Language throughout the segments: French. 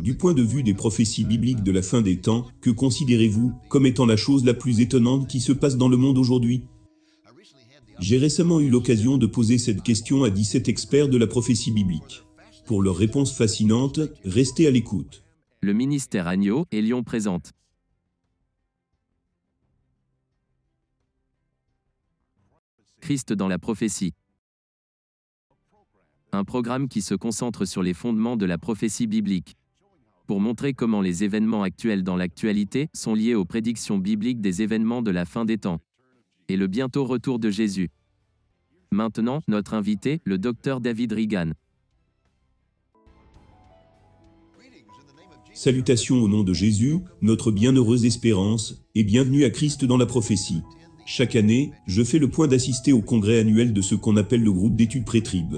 Du point de vue des prophéties bibliques de la fin des temps, que considérez-vous comme étant la chose la plus étonnante qui se passe dans le monde aujourd'hui? J'ai récemment eu l'occasion de poser cette question à 17 experts de la prophétie biblique. Pour leurs réponses fascinantes, restez à l'écoute. Le ministère Agneau et Lyon présente. Christ dans la prophétie. Un programme qui se concentre sur les fondements de la prophétie biblique. Pour montrer comment les événements actuels dans l'actualité sont liés aux prédictions bibliques des événements de la fin des temps. Et le bientôt retour de Jésus. Maintenant, notre invité, le Dr David Reagan. Salutations au nom de Jésus, notre bienheureuse espérance, et bienvenue à Christ dans la prophétie. Chaque année, je fais le point d'assister au congrès annuel de ce qu'on appelle le groupe d'études pré-trib.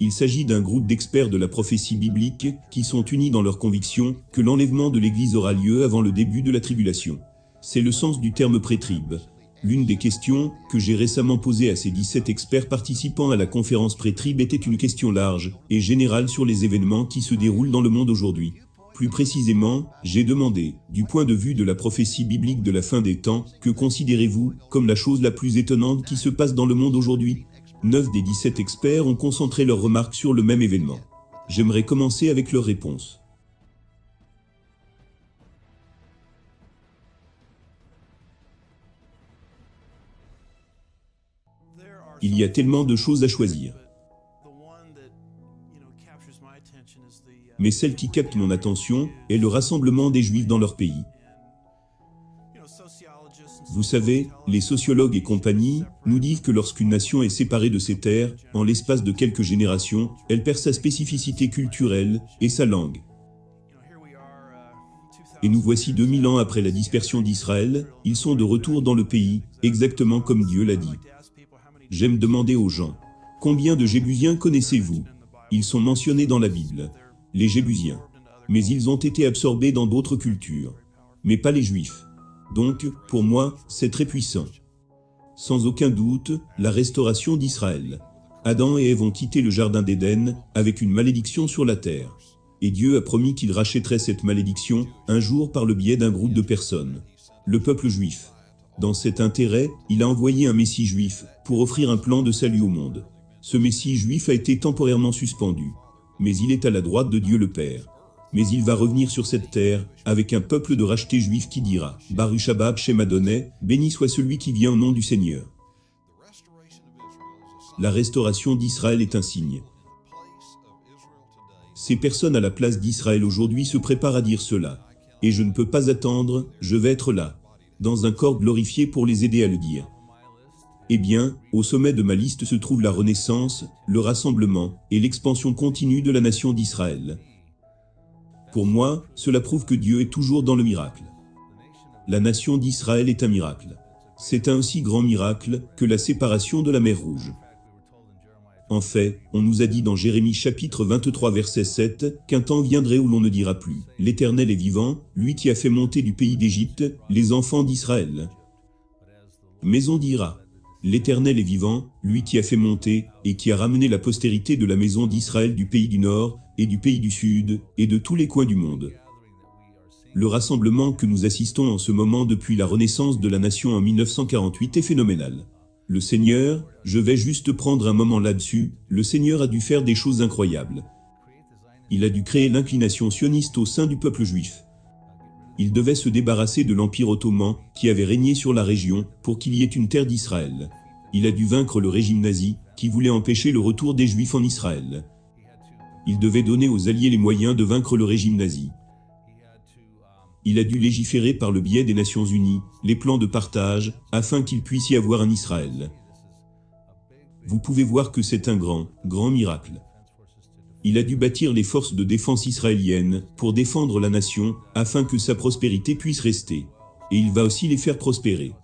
Il s'agit d'un groupe d'experts de la prophétie biblique qui sont unis dans leur conviction que l'enlèvement de l'Église aura lieu avant le début de la tribulation. C'est le sens du terme pré-trib. L'une des questions que j'ai récemment posées à ces 17 experts participant à la conférence pré-trib était une question large et générale sur les événements qui se déroulent dans le monde aujourd'hui. Plus précisément, j'ai demandé, du point de vue de la prophétie biblique de la fin des temps, que considérez-vous comme la chose la plus étonnante qui se passe dans le monde aujourd'hui? 9 des 17 experts ont concentré leurs remarques sur le même événement. J'aimerais commencer avec leurs réponses. Il y a tellement de choses à choisir. Mais celle qui capte mon attention est le rassemblement des Juifs dans leur pays. Vous savez, les sociologues et compagnie nous disent que lorsqu'une nation est séparée de ses terres, en l'espace de quelques générations, elle perd sa spécificité culturelle et sa langue. Et nous voici 2000 ans après la dispersion d'Israël, ils sont de retour dans le pays, exactement comme Dieu l'a dit. J'aime demander aux gens, combien de Jébusiens connaissez-vous? Ils sont mentionnés dans la Bible, les Jébusiens. Mais ils ont été absorbés dans d'autres cultures. Mais pas les Juifs. Donc, pour moi, c'est très puissant. Sans aucun doute, la restauration d'Israël. Adam et Ève ont quitté le jardin d'Éden, avec une malédiction sur la terre. Et Dieu a promis qu'il rachèterait cette malédiction, un jour par le biais d'un groupe de personnes. Le peuple juif. Dans cet intérêt, il a envoyé un Messie juif, pour offrir un plan de salut au monde. Ce Messie juif a été temporairement suspendu. Mais il est à la droite de Dieu le Père. Mais il va revenir sur cette terre, avec un peuple de rachetés juifs qui dira, Baruch Haba Shem Adonai, béni soit celui qui vient au nom du Seigneur. La restauration d'Israël est un signe. Ces personnes à la place d'Israël aujourd'hui se préparent à dire cela. Et je ne peux pas attendre, je vais être là, dans un corps glorifié pour les aider à le dire. Eh bien, au sommet de ma liste se trouve la renaissance, le rassemblement et l'expansion continue de la nation d'Israël. Pour moi, cela prouve que Dieu est toujours dans le miracle. La nation d'Israël est un miracle. C'est un aussi grand miracle que la séparation de la mer Rouge. En fait, on nous a dit dans Jérémie chapitre 23 verset 7, qu'un temps viendrait où l'on ne dira plus, l'Éternel est vivant, lui qui a fait monter du pays d'Égypte, les enfants d'Israël. Mais on dira, l'Éternel est vivant, lui qui a fait monter, et qui a ramené la postérité de la maison d'Israël du pays du Nord, et du pays du Sud, et de tous les coins du monde. Le rassemblement que nous assistons en ce moment depuis la renaissance de la nation en 1948 est phénoménal. Le Seigneur, je vais juste prendre un moment là-dessus, le Seigneur a dû faire des choses incroyables. Il a dû créer l'inclination sioniste au sein du peuple juif. Il devait se débarrasser de l'Empire ottoman qui avait régné sur la région pour qu'il y ait une terre d'Israël. Il a dû vaincre le régime nazi qui voulait empêcher le retour des Juifs en Israël. Il devait donner aux Alliés les moyens de vaincre le régime nazi. Il a dû légiférer par le biais des Nations Unies, les plans de partage, afin qu'il puisse y avoir un Israël. Vous pouvez voir que c'est un grand miracle. Il a dû bâtir les forces de défense israéliennes pour défendre la nation, afin que sa prospérité puisse rester. Et il va aussi les faire prospérer.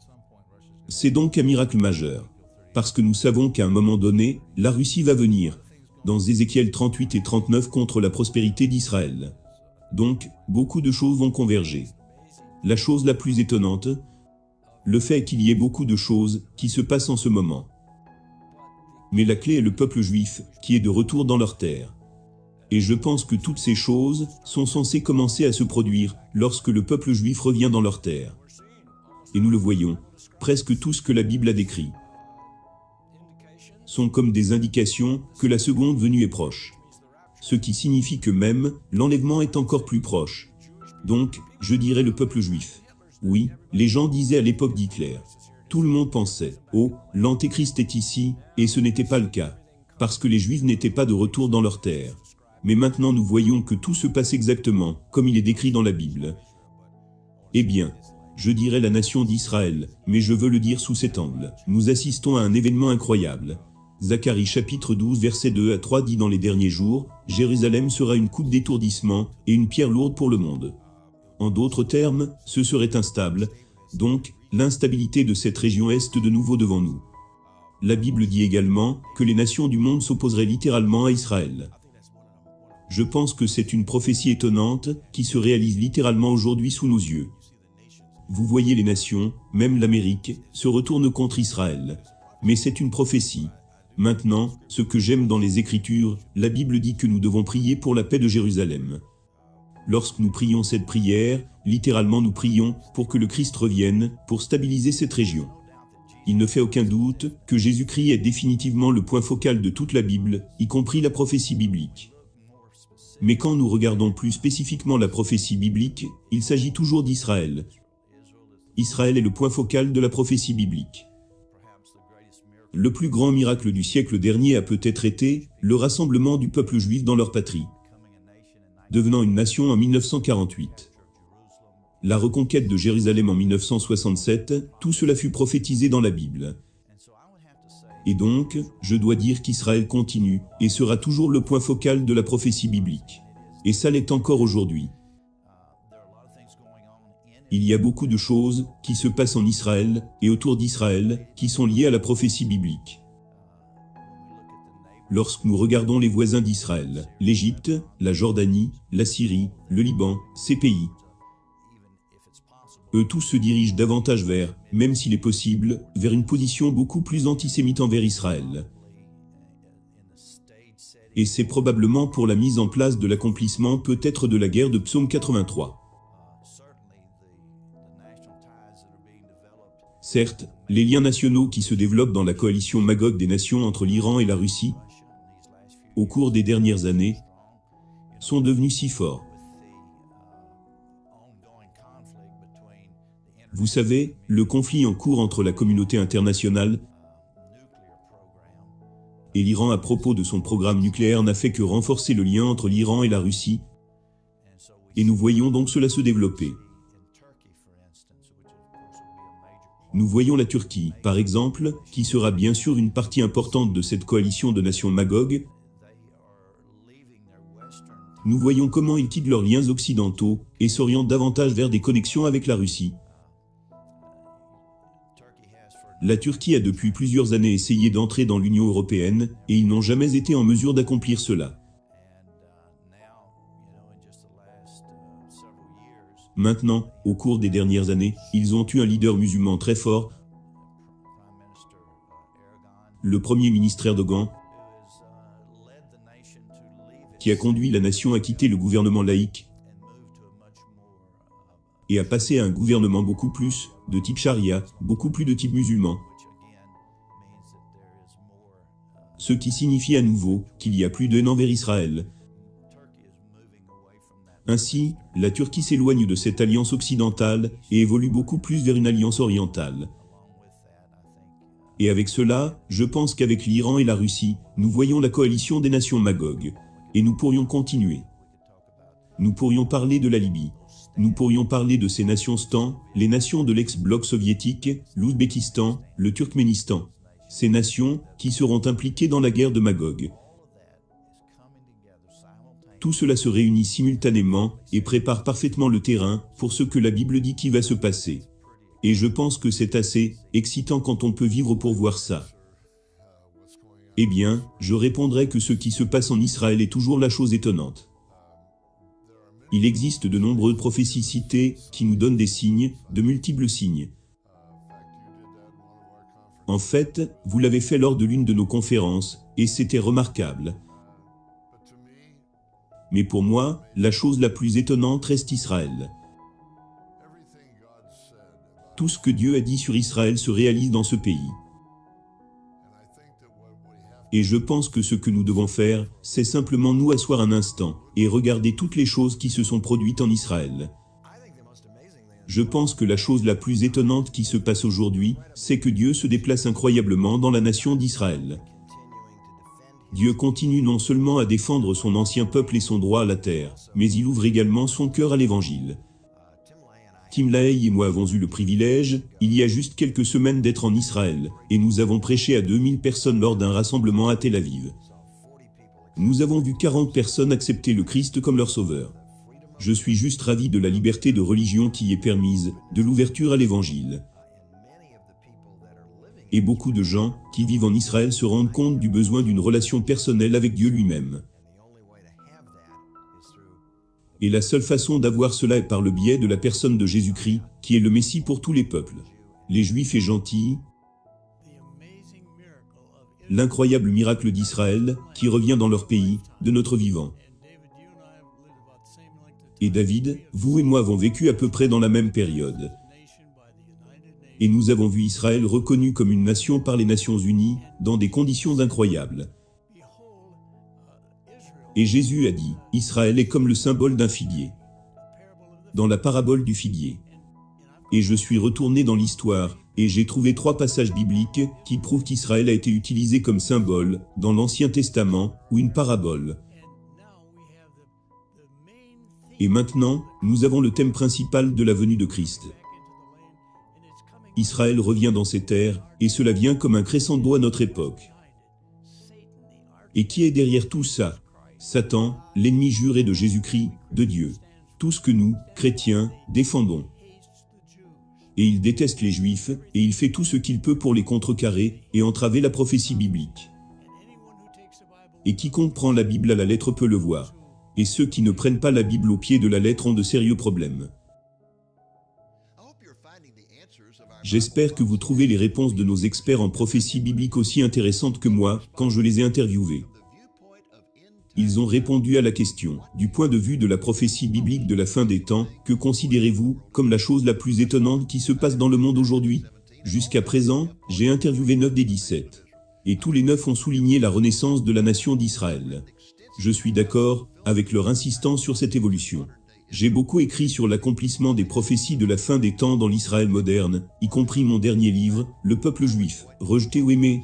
C'est donc un miracle majeur. Parce que nous savons qu'à un moment donné, la Russie va venir, dans Ézéchiel 38 et 39 contre la prospérité d'Israël. Donc, beaucoup de choses vont converger. La chose la plus étonnante, le fait qu'il y ait beaucoup de choses qui se passent en ce moment. Mais la clé est le peuple juif, qui est de retour dans leur terre. Et je pense que toutes ces choses sont censées commencer à se produire lorsque le peuple juif revient dans leur terre. Et nous le voyons, presque tout ce que la Bible a décrit sont comme des indications que la seconde venue est proche. Ce qui signifie que même l'enlèvement est encore plus proche. Donc, je dirais le peuple juif. Oui, les gens disaient à l'époque d'Hitler. Tout le monde pensait, oh, l'Antéchrist est ici, et ce n'était pas le cas. Parce que les Juifs n'étaient pas de retour dans leur terre. Mais maintenant nous voyons que tout se passe exactement comme il est décrit dans la Bible. Eh bien, je dirais la nation d'Israël, mais je veux le dire sous cet angle. Nous assistons à un événement incroyable. Zacharie chapitre 12 versets 2 à 3 dit dans les derniers jours, Jérusalem sera une coupe d'étourdissement et une pierre lourde pour le monde. En d'autres termes, ce serait instable, donc l'instabilité de cette région est de nouveau devant nous. La Bible dit également que les nations du monde s'opposeraient littéralement à Israël. Je pense que c'est une prophétie étonnante qui se réalise littéralement aujourd'hui sous nos yeux. Vous voyez les nations, même l'Amérique, se retournent contre Israël. Mais c'est une prophétie. Maintenant, ce que j'aime dans les Écritures, la Bible dit que nous devons prier pour la paix de Jérusalem. Lorsque nous prions cette prière, littéralement nous prions pour que le Christ revienne, pour stabiliser cette région. Il ne fait aucun doute que Jésus-Christ est définitivement le point focal de toute la Bible, y compris la prophétie biblique. Mais quand nous regardons plus spécifiquement la prophétie biblique, il s'agit toujours d'Israël. Israël est le point focal de la prophétie biblique. Le plus grand miracle du siècle dernier a peut-être été le rassemblement du peuple juif dans leur patrie, devenant une nation en 1948. La reconquête de Jérusalem en 1967, tout cela fut prophétisé dans la Bible. Et donc, je dois dire qu'Israël continue et sera toujours le point focal de la prophétie biblique. Et ça l'est encore aujourd'hui. Il y a beaucoup de choses qui se passent en Israël et autour d'Israël qui sont liées à la prophétie biblique. Lorsque nous regardons les voisins d'Israël, l'Égypte, la Jordanie, la Syrie, le Liban, ces pays, eux tous se dirigent davantage vers, même s'il est possible, vers une position beaucoup plus antisémite envers Israël. Et c'est probablement pour la mise en place de l'accomplissement peut-être de la guerre de Psaume 83. Certes, les liens nationaux qui se développent dans la coalition Magog des nations entre l'Iran et la Russie, au cours des dernières années, sont devenus si forts. Vous savez, le conflit en cours entre la communauté internationale et l'Iran à propos de son programme nucléaire n'a fait que renforcer le lien entre l'Iran et la Russie, et nous voyons donc cela se développer. Nous voyons la Turquie, par exemple, qui sera bien sûr une partie importante de cette coalition de nations Magog. Nous voyons comment ils quittent leurs liens occidentaux et s'orientent davantage vers des connexions avec la Russie. La Turquie a depuis plusieurs années essayé d'entrer dans l'Union européenne, et ils n'ont jamais été en mesure d'accomplir cela. Maintenant, au cours des dernières années, ils ont eu un leader musulman très fort, le premier ministre Erdogan, qui a conduit la nation à quitter le gouvernement laïque et à passer à un gouvernement beaucoup plus de type charia, beaucoup plus de type musulman. Ce qui signifie à nouveau qu'il y a plus de haine envers Israël. Ainsi, la Turquie s'éloigne de cette alliance occidentale et évolue beaucoup plus vers une alliance orientale. Et avec cela, je pense qu'avec l'Iran et la Russie, nous voyons la coalition des nations Magog. Et nous pourrions continuer. Nous pourrions parler de la Libye. Nous pourrions parler de ces nations Stan, les nations de l'ex-bloc soviétique, l'Ouzbékistan, le Turkménistan. Ces nations qui seront impliquées dans la guerre de Magog. Tout cela se réunit simultanément et prépare parfaitement le terrain pour ce que la Bible dit qui va se passer. Et je pense que c'est assez excitant quand on peut vivre pour voir ça. Eh bien, je répondrai que ce qui se passe en Israël est toujours la chose étonnante. Il existe de nombreuses prophéties citées qui nous donnent des signes, de multiples signes. En fait, vous l'avez fait lors de l'une de nos conférences, et c'était remarquable. Mais pour moi, la chose la plus étonnante reste Israël. Tout ce que Dieu a dit sur Israël se réalise dans ce pays. Et je pense que ce que nous devons faire, c'est simplement nous asseoir un instant, et regarder toutes les choses qui se sont produites en Israël. Je pense que la chose la plus étonnante qui se passe aujourd'hui, c'est que Dieu se déplace incroyablement dans la nation d'Israël. Dieu continue non seulement à défendre son ancien peuple et son droit à la terre, mais il ouvre également son cœur à l'évangile. Tim LaHaye et moi avons eu le privilège, il y a juste quelques semaines, d'être en Israël, et nous avons prêché à 2000 personnes lors d'un rassemblement à Tel Aviv. Nous avons vu 40 personnes accepter le Christ comme leur sauveur. Je suis juste ravi de la liberté de religion qui est permise, de l'ouverture à l'évangile. Et beaucoup de gens qui vivent en Israël se rendent compte du besoin d'une relation personnelle avec Dieu lui-même. Et la seule façon d'avoir cela est par le biais de la personne de Jésus-Christ, qui est le Messie pour tous les peuples. Les Juifs et gentils, l'incroyable miracle d'Israël, qui revient dans leur pays, de notre vivant. Et David, vous et moi avons vécu à peu près dans la même période. Et nous avons vu Israël reconnu comme une nation par les Nations Unies, dans des conditions incroyables. Et Jésus a dit, Israël est comme le symbole d'un figuier. Dans la parabole du figuier. Et je suis retourné dans l'histoire, et j'ai trouvé 3 passages bibliques qui prouvent qu'Israël a été utilisé comme symbole, dans l'Ancien Testament, ou une parabole. Et maintenant, nous avons le thème principal de la venue de Christ. Israël revient dans ses terres, et cela vient comme un crescendo à notre époque. Et qui est derrière tout ça? Satan, l'ennemi juré de Jésus-Christ, de Dieu. Tout ce que nous, chrétiens, défendons. Et il déteste les Juifs, et il fait tout ce qu'il peut pour les contrecarrer, et entraver la prophétie biblique. Et quiconque prend la Bible à la lettre peut le voir. Et ceux qui ne prennent pas la Bible au pied de la lettre ont de sérieux problèmes. J'espère que vous trouvez les réponses de nos experts en prophétie biblique aussi intéressantes que moi, quand je les ai interviewés. Ils ont répondu à la question, du point de vue de la prophétie biblique de la fin des temps, que considérez-vous comme la chose la plus étonnante qui se passe dans le monde aujourd'hui? Jusqu'à présent, j'ai interviewé 9 des 17. Et tous les 9 ont souligné la renaissance de la nation d'Israël. Je suis d'accord avec leur insistance sur cette évolution. J'ai beaucoup écrit sur l'accomplissement des prophéties de la fin des temps dans l'Israël moderne, y compris mon dernier livre, Le peuple juif, rejeté ou aimé.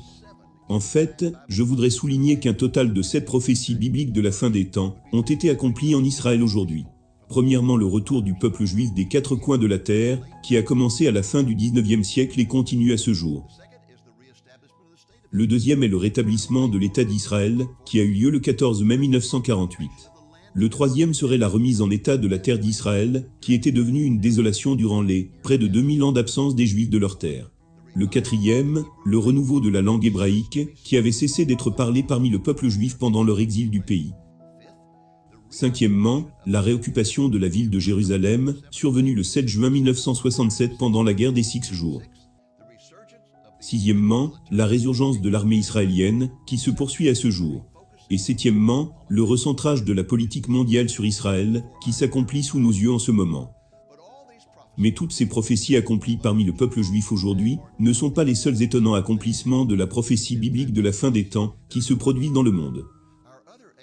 En fait, je voudrais souligner qu'un total de 7 prophéties bibliques de la fin des temps ont été accomplies en Israël aujourd'hui. Premièrement, le retour du peuple juif des 4 coins de la terre, qui a commencé à la fin du 19e siècle et continue à ce jour. Le deuxième est le rétablissement de l'État d'Israël, qui a eu lieu le 14 mai 1948. Le troisième serait la remise en état de la terre d'Israël, qui était devenue une désolation durant les près de 2000 ans d'absence des Juifs de leur terre. Le quatrième, le renouveau de la langue hébraïque, qui avait cessé d'être parlée parmi le peuple juif pendant leur exil du pays. Cinquièmement, la réoccupation de la ville de Jérusalem, survenue le 7 juin 1967 pendant la guerre des 6 jours. Sixièmement, la résurgence de l'armée israélienne, qui se poursuit à ce jour. Et septièmement, le recentrage de la politique mondiale sur Israël, qui s'accomplit sous nos yeux en ce moment. Mais toutes ces prophéties accomplies parmi le peuple juif aujourd'hui ne sont pas les seuls étonnants accomplissements de la prophétie biblique de la fin des temps qui se produisent dans le monde.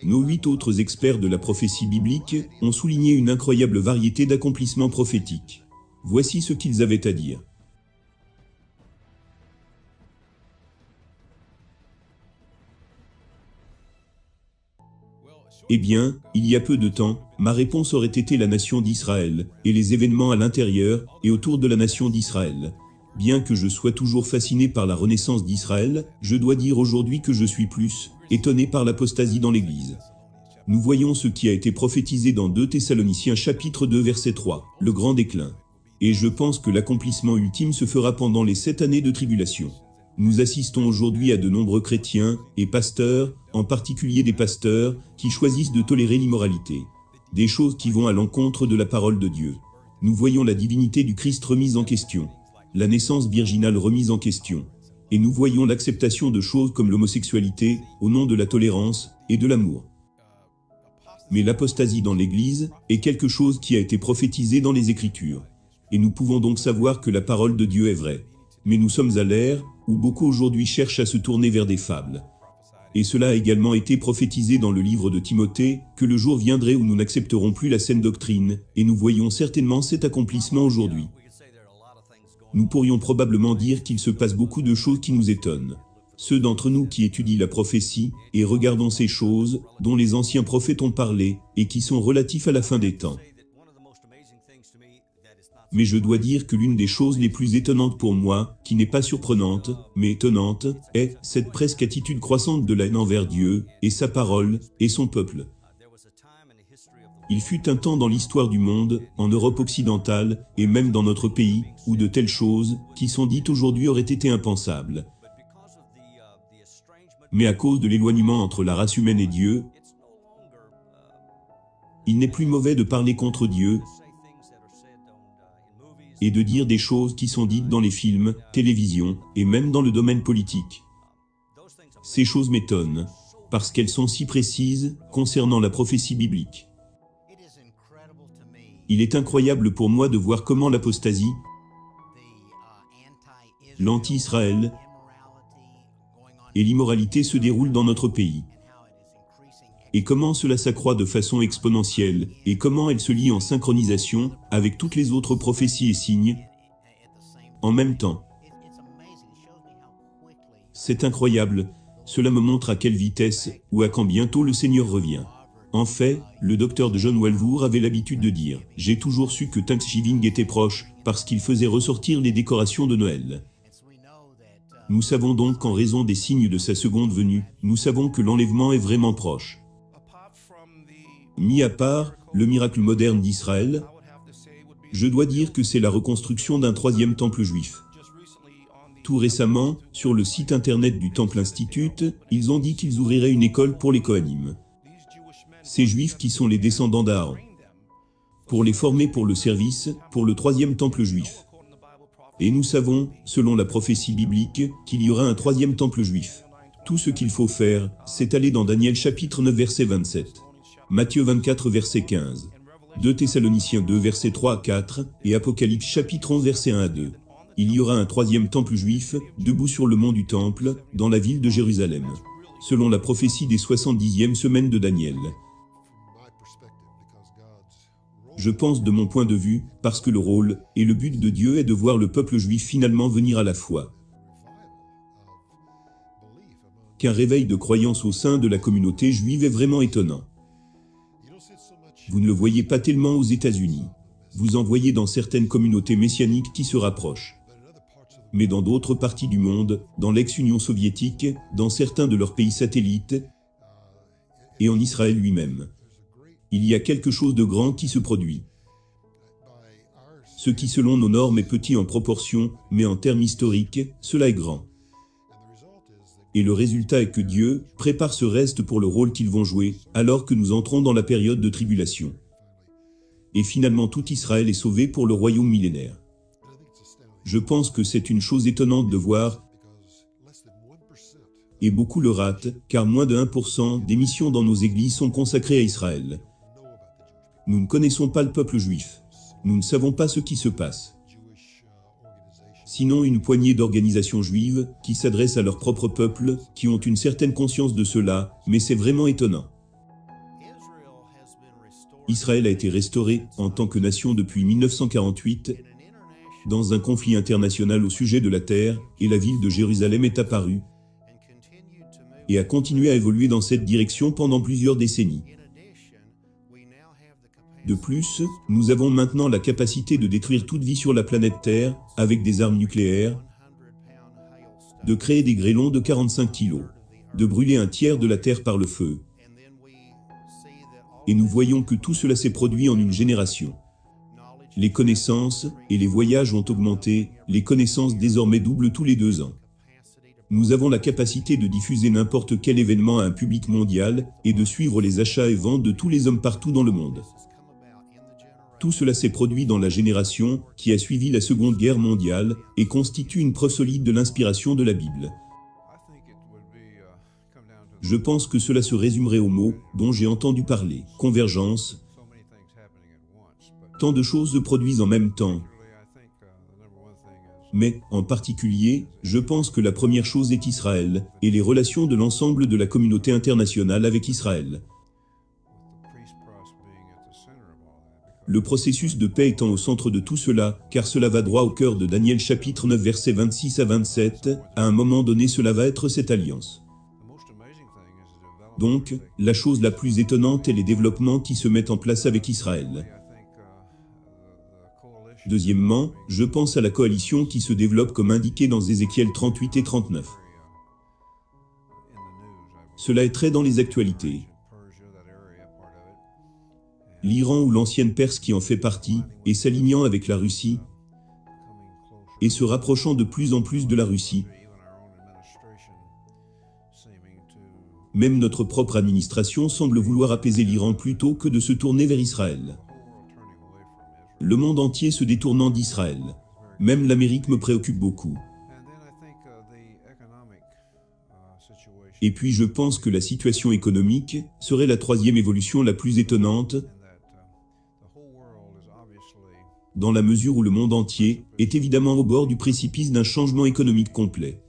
Nos 8 autres experts de la prophétie biblique ont souligné une incroyable variété d'accomplissements prophétiques. Voici ce qu'ils avaient à dire. Eh bien, il y a peu de temps, ma réponse aurait été la nation d'Israël, et les événements à l'intérieur et autour de la nation d'Israël. Bien que je sois toujours fasciné par la renaissance d'Israël, je dois dire aujourd'hui que je suis plus étonné par l'apostasie dans l'Église. Nous voyons ce qui a été prophétisé dans 2 Thessaloniciens chapitre 2 verset 3, le grand déclin. Et je pense que l'accomplissement ultime se fera pendant les 7 années de tribulation. Nous assistons aujourd'hui à de nombreux chrétiens et pasteurs, en particulier des pasteurs, qui choisissent de tolérer l'immoralité. Des choses qui vont à l'encontre de la parole de Dieu. Nous voyons la divinité du Christ remise en question, la naissance virginale remise en question. Et nous voyons l'acceptation de choses comme l'homosexualité, au nom de la tolérance et de l'amour. Mais l'apostasie dans l'Église est quelque chose qui a été prophétisé dans les Écritures. Et nous pouvons donc savoir que la parole de Dieu est vraie. Mais nous sommes à l'ère où beaucoup aujourd'hui cherchent à se tourner vers des fables. Et cela a également été prophétisé dans le livre de Timothée, que le jour viendrait où nous n'accepterons plus la saine doctrine, et nous voyons certainement cet accomplissement aujourd'hui. Nous pourrions probablement dire qu'il se passe beaucoup de choses qui nous étonnent. Ceux d'entre nous qui étudient la prophétie, et regardons ces choses, dont les anciens prophètes ont parlé, et qui sont relatifs à la fin des temps. Mais je dois dire que l'une des choses les plus étonnantes pour moi, qui n'est pas surprenante, mais étonnante, est cette presque attitude croissante de la haine envers Dieu, et sa parole, et son peuple. Il fut un temps dans l'histoire du monde, en Europe occidentale, et même dans notre pays, où de telles choses, qui sont dites aujourd'hui auraient été impensables. Mais à cause de l'éloignement entre la race humaine et Dieu, il n'est plus mauvais de parler contre Dieu, et de dire des choses qui sont dites dans les films, télévision, et même dans le domaine politique. Ces choses m'étonnent, parce qu'elles sont si précises concernant la prophétie biblique. Il est incroyable pour moi de voir comment l'apostasie, l'anti-Israël et l'immoralité se déroulent dans notre pays. Et comment cela s'accroît de façon exponentielle, et comment elle se lie en synchronisation avec toutes les autres prophéties et signes en même temps. C'est incroyable, cela me montre à quelle vitesse ou à quand bientôt le Seigneur revient. En fait, le docteur de John Walvour avait l'habitude de dire « J'ai toujours su que Thanksgiving était proche, parce qu'il faisait ressortir les décorations de Noël. » Nous savons donc qu'en raison des signes de sa seconde venue, nous savons que l'enlèvement est vraiment proche. Mis à part le miracle moderne d'Israël, je dois dire que c'est la reconstruction d'un troisième temple juif. Tout récemment, sur le site internet du Temple Institute, ils ont dit qu'ils ouvriraient une école pour les Kohanim. Ces juifs qui sont les descendants d'Aaron. Pour les former pour le service, pour le troisième temple juif. Et nous savons, selon la prophétie biblique, qu'il y aura un troisième temple juif. Tout ce qu'il faut faire, c'est aller dans Daniel chapitre 9 verset 27. Matthieu 24 verset 15, 2 Thessaloniciens 2 verset 3 à 4, et Apocalypse chapitre 11 verset 1 à 2. Il y aura un troisième temple juif, debout sur le mont du Temple, dans la ville de Jérusalem, selon la prophétie des 70e semaines de Daniel. Je pense de mon point de vue, parce que le rôle et le but de Dieu est de voir le peuple juif finalement venir à la foi. Qu'un réveil de croyance au sein de la communauté juive est vraiment étonnant. Vous ne le voyez pas tellement aux États-Unis. Vous en voyez dans certaines communautés messianiques qui se rapprochent. Mais dans d'autres parties du monde, dans l'ex-Union soviétique, dans certains de leurs pays satellites, et en Israël lui-même, il y a quelque chose de grand qui se produit. Ce qui selon nos normes est petit en proportion, mais en termes historiques, cela est grand. Et le résultat est que Dieu prépare ce reste pour le rôle qu'ils vont jouer, alors que nous entrons dans la période de tribulation. Et finalement tout Israël est sauvé pour le royaume millénaire. Je pense que c'est une chose étonnante de voir, et beaucoup le ratent, car moins de 1% des missions dans nos églises sont consacrées à Israël. Nous ne connaissons pas le peuple juif. Nous ne savons pas ce qui se passe. Sinon une poignée d'organisations juives qui s'adressent à leur propre peuple, qui ont une certaine conscience de cela, mais c'est vraiment étonnant. Israël a été restauré en tant que nation depuis 1948, dans un conflit international au sujet de la terre, et la ville de Jérusalem est apparue, et a continué à évoluer dans cette direction pendant plusieurs décennies. De plus, nous avons maintenant la capacité de détruire toute vie sur la planète Terre, avec des armes nucléaires, de créer des grêlons de 45 kilos, de brûler un tiers de la Terre par le feu. Et nous voyons que tout cela s'est produit en une génération. Les connaissances et les voyages ont augmenté, les connaissances désormais doublent tous les 2 ans. Nous avons la capacité de diffuser n'importe quel événement à un public mondial et de suivre les achats et ventes de tous les hommes partout dans le monde. Tout cela s'est produit dans la génération qui a suivi la Seconde Guerre mondiale et constitue une preuve solide de l'inspiration de la Bible. Je pense que cela se résumerait au mot dont j'ai entendu parler, convergence. Tant de choses se produisent en même temps. Mais, en particulier, je pense que la première chose est Israël, et les relations de l'ensemble de la communauté internationale avec Israël. Le processus de paix étant au centre de tout cela, car cela va droit au cœur de Daniel chapitre 9 versets 26 à 27, à un moment donné cela va être cette alliance. Donc, la chose la plus étonnante est les développements qui se mettent en place avec Israël. Deuxièmement, je pense à la coalition qui se développe comme indiqué dans Ézéchiel 38 et 39. Cela est très dans les actualités. L'Iran ou l'ancienne Perse qui en fait partie, et s'alignant avec la Russie, et se rapprochant de plus en plus de la Russie. Même notre propre administration semble vouloir apaiser l'Iran plutôt que de se tourner vers Israël. Le monde entier se détournant d'Israël. Même l'Amérique me préoccupe beaucoup. Et puis je pense que la situation économique serait la troisième évolution la plus étonnante, dans la mesure où le monde entier est évidemment au bord du précipice d'un changement économique complet.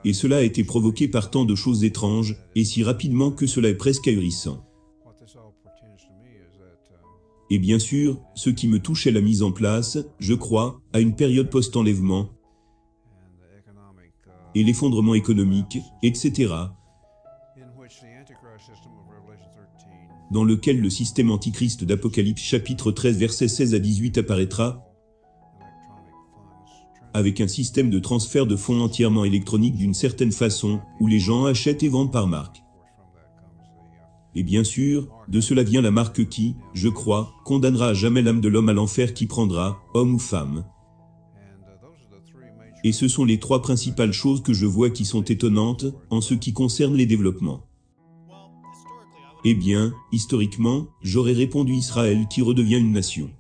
Et cela a été provoqué par tant de choses étranges, et si rapidement que cela est presque ahurissant. Et bien sûr, ce qui me touche est la mise en place, je crois, à une période post-enlèvement, et l'effondrement économique, etc., dans lequel le système antichrist d'Apocalypse chapitre 13 versets 16 à 18 apparaîtra, avec un système de transfert de fonds entièrement électronique d'une certaine façon, où les gens achètent et vendent par marque. Et bien sûr, de cela vient la marque qui, je crois, condamnera à jamais l'âme de l'homme à l'enfer qui prendra, homme ou femme. Et ce sont les trois principales choses que je vois qui sont étonnantes, en ce qui concerne les développements. Eh bien, historiquement, j'aurais répondu Israël qui redevient une nation.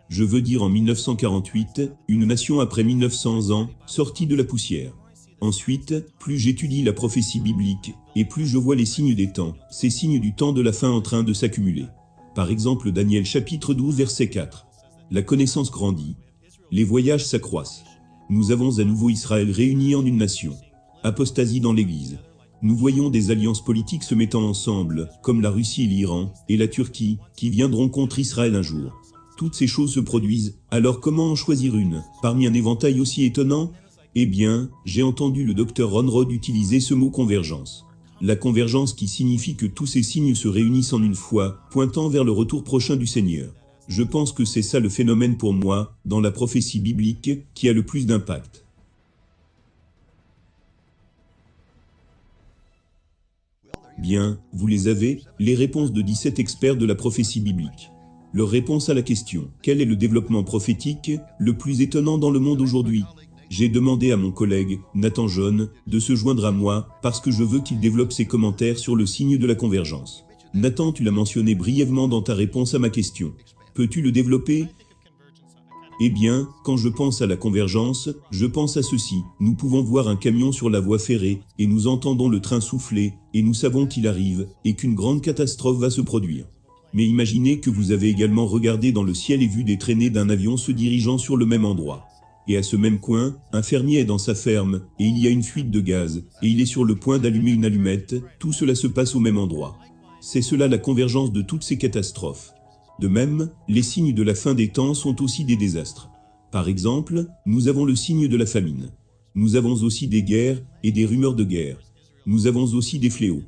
Je veux dire en 1948, une nation après 1900 ans, sortie de la poussière. Ensuite, plus j'étudie la prophétie biblique, et plus je vois les signes des temps, ces signes du temps de la fin en train de s'accumuler. Par exemple Daniel chapitre 12 verset 4. La connaissance grandit. Les voyages s'accroissent. Nous avons à nouveau Israël réuni en une nation. Apostasie dans l'Église. Nous voyons des alliances politiques se mettant ensemble, comme la Russie et l'Iran, et la Turquie, qui viendront contre Israël un jour. Toutes ces choses se produisent, alors comment en choisir une, parmi un éventail aussi étonnant? Eh bien, j'ai entendu le Dr Ron Rod utiliser ce mot convergence. La convergence qui signifie que tous ces signes se réunissent en une fois, pointant vers le retour prochain du Seigneur. Je pense que c'est ça le phénomène pour moi, dans la prophétie biblique, qui a le plus d'impact. Bien, vous les avez, les réponses de 17 experts de la prophétie biblique. Leur réponse à la question « Quel est le développement prophétique le plus étonnant dans le monde aujourd'hui ?» J'ai demandé à mon collègue, Nathan John, de se joindre à moi, parce que je veux qu'il développe ses commentaires sur le signe de la convergence. Nathan, tu l'as mentionné brièvement dans ta réponse à ma question. Peux-tu le développer? Eh bien, quand je pense à la convergence, je pense à ceci. Nous pouvons voir un camion sur la voie ferrée, et nous entendons le train souffler, et nous savons qu'il arrive, et qu'une grande catastrophe va se produire. Mais imaginez que vous avez également regardé dans le ciel et vu des traînées d'un avion se dirigeant sur le même endroit. Et à ce même coin, un fermier est dans sa ferme, et il y a une fuite de gaz, et il est sur le point d'allumer une allumette, tout cela se passe au même endroit. C'est cela la convergence de toutes ces catastrophes. De même, les signes de la fin des temps sont aussi des désastres. Par exemple, nous avons le signe de la famine. Nous avons aussi des guerres, et des rumeurs de guerre. Nous avons aussi des fléaux.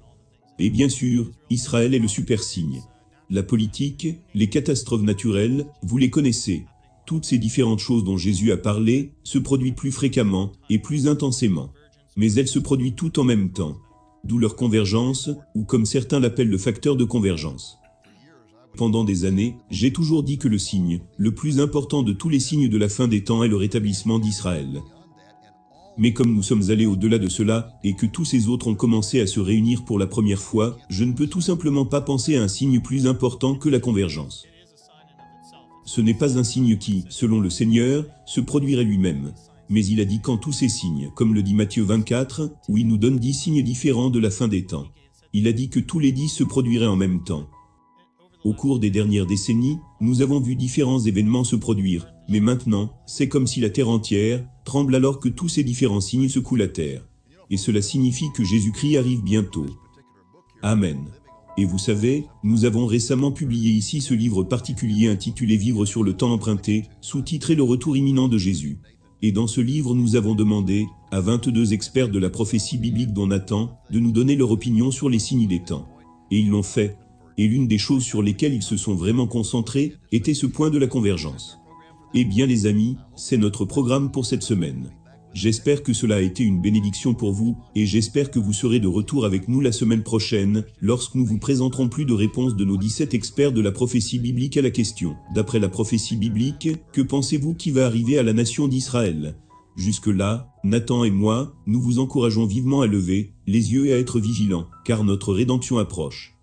Et bien sûr, Israël est le super signe. La politique, les catastrophes naturelles, vous les connaissez. Toutes ces différentes choses dont Jésus a parlé se produisent plus fréquemment et plus intensément. Mais elles se produisent toutes en même temps. D'où leur convergence, ou comme certains l'appellent le facteur de convergence. Pendant des années, j'ai toujours dit que le signe, le plus important de tous les signes de la fin des temps est le rétablissement d'Israël. Mais comme nous sommes allés au-delà de cela, et que tous ces autres ont commencé à se réunir pour la première fois, je ne peux tout simplement pas penser à un signe plus important que la convergence. Ce n'est pas un signe qui, selon le Seigneur, se produirait lui-même. mais il a dit quand tous ces signes, comme le dit Matthieu 24, où il nous donne 10 signes différents de la fin des temps. Il a dit que tous les 10 se produiraient en même temps. Au cours des dernières décennies, nous avons vu différents événements se produire, mais maintenant, c'est comme si la terre entière tremble alors que tous ces différents signes secouent la terre. Et cela signifie que Jésus-Christ arrive bientôt. Amen. Et vous savez, nous avons récemment publié ici ce livre particulier intitulé Vivre sur le temps emprunté, sous-titré Le retour imminent de Jésus. Et dans ce livre nous avons demandé, à 22 experts de la prophétie biblique dont Nathan, de nous donner leur opinion sur les signes des temps. Et ils l'ont fait. Et l'une des choses sur lesquelles ils se sont vraiment concentrés, était ce point de la convergence. Eh bien les amis, c'est notre programme pour cette semaine. J'espère que cela a été une bénédiction pour vous, et j'espère que vous serez de retour avec nous la semaine prochaine, lorsque nous vous présenterons plus de réponses de nos 17 experts de la prophétie biblique à la question. D'après la prophétie biblique, que pensez-vous qui va arriver à la nation d'Israël? Jusque-là, Nathan et moi, nous vous encourageons vivement à lever les yeux et à être vigilants, car notre rédemption approche.